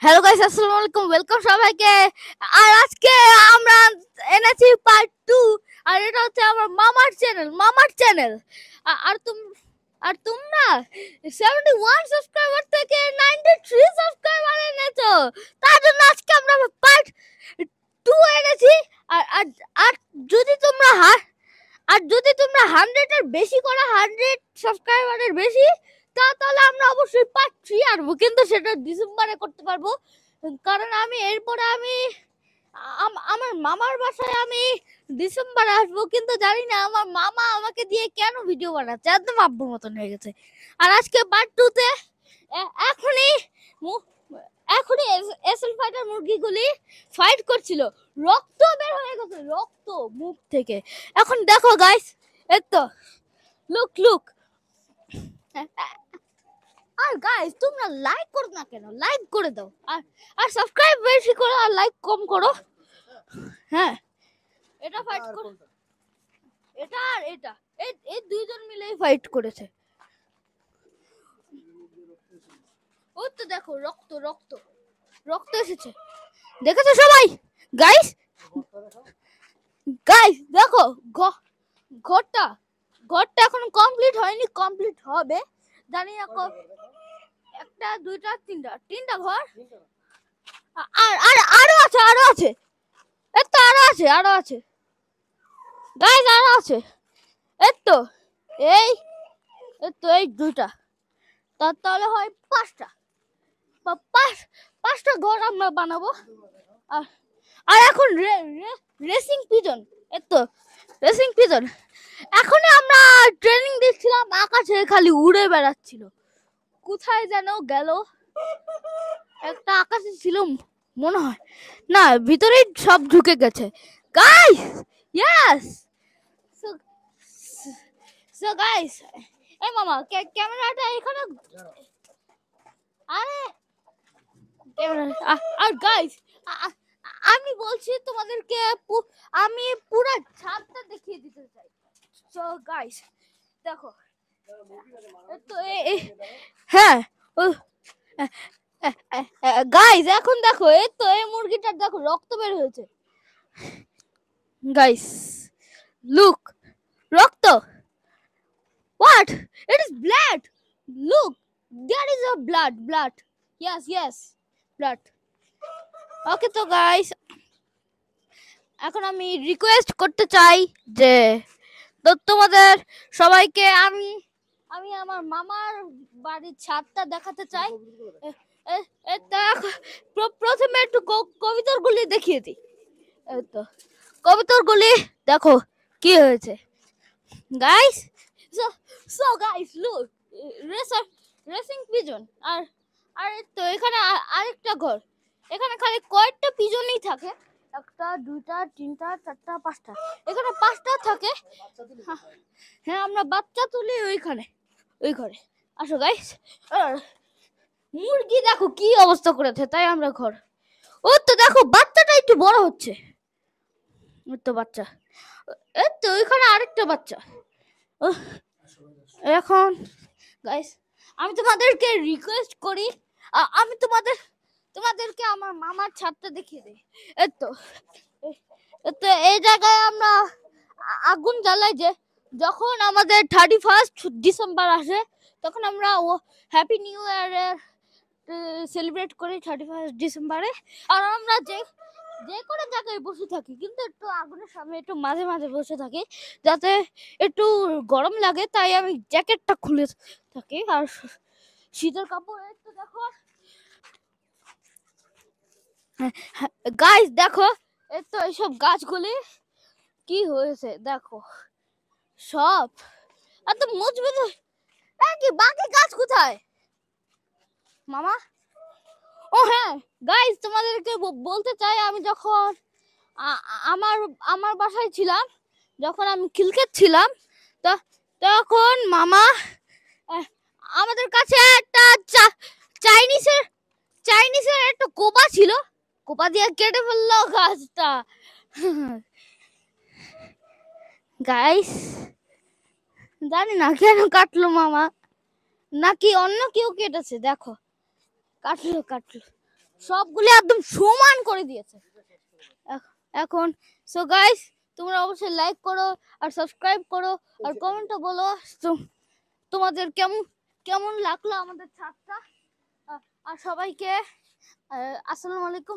Hello guys, আসসালামু আলাইকুম, welcome সবাইকে। আর আজকে আমরা এনেছি পার্ট 2। আর এটা হচ্ছে আমার মামার চ্যানেল। আর তোমরা 71 সাবস্ক্রাইবার থেকে 93 সাবস্ক্রাইবার এনেছো। তার জন্য আজকে আমরা পার্ট 2 এনেছি। আর আর আর যদি তোমরা যদি তোমরা 100 এর বেশি করো, 100 সাবস্ক্রাইবারের বেশি, তাহলে আমরা অবশ্যই পার্ট 3 আনবো, কিন্তু সেটা ডিসেম্বরে করতে পারবো। কারণ এরপরে আমার মামার বাসায় আমি ডিসেম্বরে আসবো, কিন্তু জানি না আমার মামা আমাকে দিয়ে কেন ভিডিও বানাচ্ছে, একদম আব্বুর মতন হয়ে গেছে। আর আজকে পার্ট 2 তে এখনই এসএল ফাইটার মুরগিগুলি ফাইট করছিল, রক্ত বের হয়ে গেছে, রক্ত মুখ থেকে। এখন দেখো গাইস, এই তো লুক। আর গাইস, তোমরা লাইক করো না কেন? লাইক করে দাও, আর সাবস্ক্রাইব বেশি করো আর লাইক কম করো। হ্যাঁ, এটা ফাইট করো, এটা আর এটা, এই দুইজন মিলেই ফাইট করেছে। ওই তো দেখো, রক্ত এসেছে, দেখেছো সবাই? গাইস দেখো, ঘরটা এখনো কমপ্লিট হয়নি, কমপ্লিট হবে জানি না। একটা, দুইটা, তিনটা ঘর। আর আরো আছে, এই তো আরো আছে গাইস, আরো আছে। এই তো এই দুইটা, তাহলে হয় পাঁচটা ঘর আমরা বানাবো। আর এখন রেসিং পিজন, এই তো রেসিং পিজন। এখন আমরা ট্রেনিং দিচ্ছিলাম, আকাশে খালি উড়ে বেড়াচ্ছিল, কোথায় যেন গেল। একটা আকাশে ছিল মনে হয়, না ভিতরেই সব ঢুকে গেছে গাইস। ইয়েস, সো গাইস, এই মামা ক্যামেরাটা এখানে, আরে আর গাইস, আমি বলছি তোমাদেরকে, আমি পুরো ছাদটা দেখিয়ে দিতে চাই। সো গাইস দেখো, তো হ্যাঁ গাইস, এখন দেখো, এই তো এই মুরগিটার দেখো রক্ত বের হয়েছে গাইস, লুক, রক্ত। What? It is blood. Look, there is a blood. Yes, blood. Okay, তো গাইস, এখন আমি রিকোয়েস্ট করতে চাই যে তোমাদের সবাইকে আমি আমার মামার বাড়ির ছাদটা দেখাতে চাই। প্রথমে একটু কবিতরগুলি দেখিয়ে দিই। এই তো কবিতরগুলি দেখো কি হয়েছে guys. So guys, look, racing pigeon. আর তো এখানে আরেকটা ঘর, এখানে খালি কয়েকটা পিজনই থাকে, একটা, দুইটা, তিনটা, চারটা, পাঁচটা, এখানে পাঁচটা থাকে। হ্যাঁ, আমরা বাচ্চা তুলি ওই ঘরে। আসো গাইস, মুরগি দেখো কি অবস্থা করেছে, তাই আমরা ঘর। ও তো দেখো, বাচ্চাটা একটু বড় হচ্ছে, ওই তো বাচ্চা, এই তো ওইখানে আরেকটা বাচ্চা। এখন গাইস, আমি তোমাদেরকে রিকোয়েস্ট করি, আমি তোমাদেরকে আমার মামার ছাদটা দেখিয়ে দিই। এই তো এই জায়গায় আমরা আগুন জ্বালাই, যে যখন আমাদের 31 ডিসেম্বর আসে, তখন আমরা হ্যাপি নিউ ইয়ার সেলিব্রেট করি 31 ডিসেম্বরে। আর আমরা যে কোনো জায়গায় বসে থাকি, কিন্তু একটু আগুনের সামনে একটু মাঝে মাঝে বসে থাকি, যাতে একটু গরম লাগে, তাই আমি জ্যাকেটটা খুলে থাকি আর শীতের কাপড়। একটু দেখো গাইস, দেখো এই তো এইসব গাছগুলি কি হয়েছে দেখো, সব এত মজবুত। কি বাকি গাছ কোথায় মামা? ও হ্যাঁ গাইস, তোমাদেরকে বলতে চাই, আমি যখন আমার বাসায় ছিলাম, যখন আমি খিলক্ষেত ছিলাম, তখন মামা আমাদের কাছে একটা চাইনিজের একটা কোপা ছিল, কোপা দিয়ে কেটে ফেললো গাছটা গাইস। জানি না কেন কাটলো মামা, নাকি অন্য কেউ কেটেছে, দেখো কাটলো কাটলো, সবগুলি একদম সমান করে দিয়েছে। এখন সো গাইস, তোমরা অবশ্যই লাইক করো আর সাবস্ক্রাইব করো আর কমেন্টে বলো তোমাদের কেমন কেমন লাগলো আমাদের ছাদটা। আর সবাইকে আসসালামু আলাইকুম।